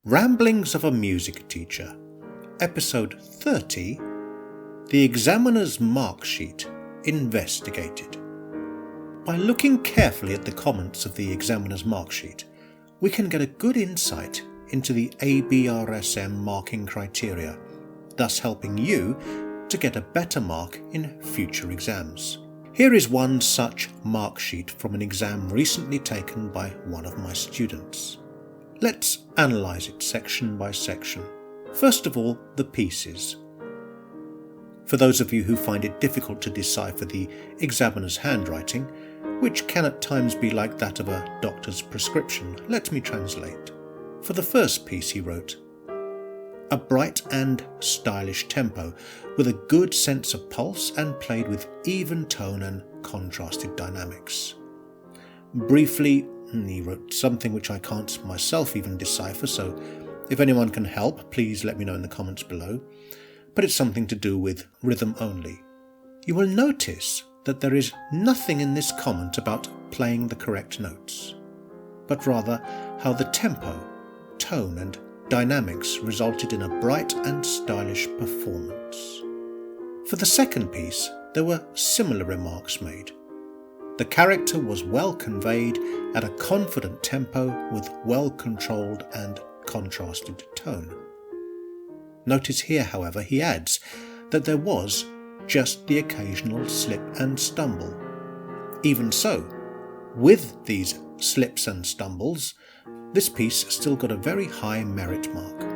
Ramblings of a Music Teacher, Episode 30, The Examiner's Marksheet Investigated. By looking carefully at the comments of the examiner's marksheet, we can get a good insight into the ABRSM marking criteria, thus helping you to get a better mark in future exams. Here is one such marksheet from an exam recently taken by one of my students. Let's analyse it section by section. First of all, the pieces. For those of you who find it difficult to decipher the examiner's handwriting, which can at times be like that of a doctor's prescription, let me translate. For the first piece he wrote, "A bright and stylish tempo, with a good sense of pulse and played with even tone and contrasted dynamics." Briefly, he wrote something which I can't myself even decipher, so if anyone can help, please let me know in the comments below. But it's something to do with rhythm only. You will notice that there is nothing in this comment about playing the correct notes, but rather how the tempo, tone and dynamics resulted in a bright and stylish performance. For the second piece, there were similar remarks made. The character was well conveyed at a confident tempo with well-controlled and contrasted tone. Notice here, however, he adds that there was just the occasional slip and stumble. Even so, with these slips and stumbles, this piece still got a very high merit mark.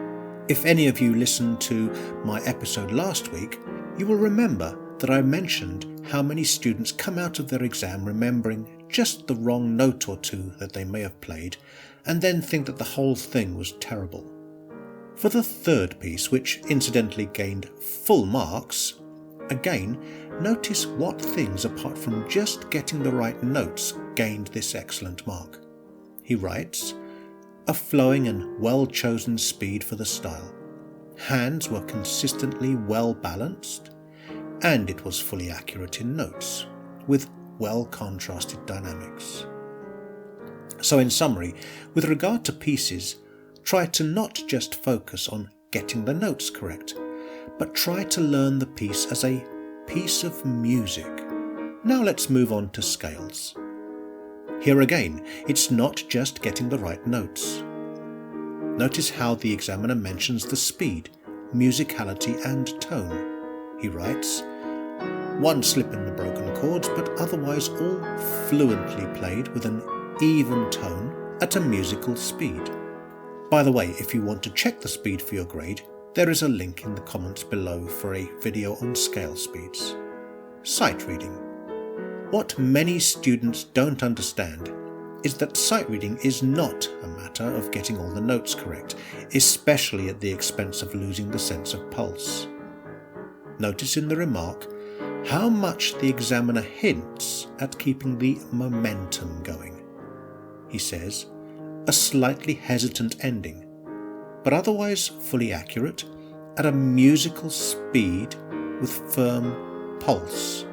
If any of you listened to my episode last week, you will remember that I mentioned how many students come out of their exam remembering just the wrong note or two that they may have played, and then think that the whole thing was terrible. For the third piece, which incidentally gained full marks, again, notice what things apart from just getting the right notes gained this excellent mark. He writes, "A flowing and well-chosen speed for the style. Hands were consistently well balanced, and it was fully accurate in notes, with well-contrasted dynamics." So in summary, with regard to pieces, try to not just focus on getting the notes correct, but try to learn the piece as a piece of music. Now let's move on to scales. Here again, it's not just getting the right notes. Notice how the examiner mentions the speed, musicality and tone. He writes, "One slip in the broken chords, but otherwise all fluently played with an even tone at a musical speed." By the way, if you want to check the speed for your grade, there is a link in the comments below for a video on scale speeds. Sight reading. What many students don't understand is that sight reading is not a matter of getting all the notes correct, especially at the expense of losing the sense of pulse. Notice in the remark how much the examiner hints at keeping the momentum going. He says, "A slightly hesitant ending, but otherwise fully accurate, at a musical speed with firm pulse."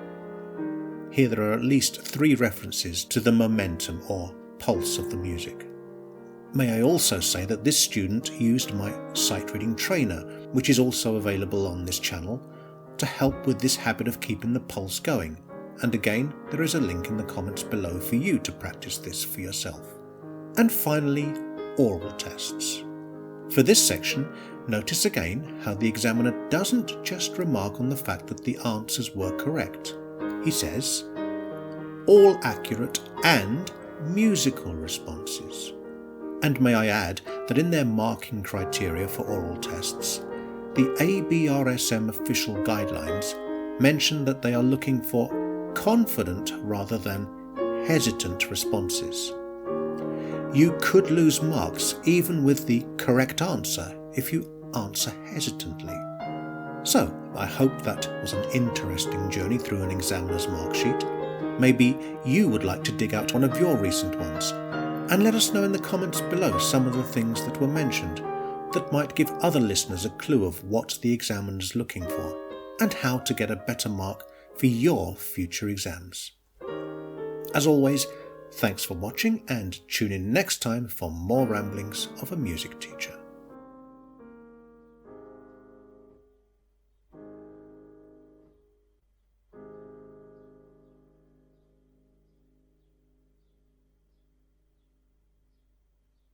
Here there are at least 3 references to the momentum or pulse of the music. May I also say that this student used my sight reading trainer, which is also available on this channel, to help with this habit of keeping the pulse going, and again there is a link in the comments below for you to practice this for yourself. And finally, oral tests. For this section, notice again how the examiner doesn't just remark on the fact that the answers were correct. He says, "all accurate and musical responses." And may I add that in their marking criteria for oral tests, the ABRSM official guidelines mention that they are looking for confident rather than hesitant responses. You could lose marks even with the correct answer if you answer hesitantly. So, I hope that was an interesting journey through an examiner's marksheet. Maybe you would like to dig out one of your recent ones, and let us know in the comments below some of the things that were mentioned that might give other listeners a clue of what the examiner is looking for, and how to get a better mark for your future exams. As always, thanks for watching, and tune in next time for more ramblings of a music teacher.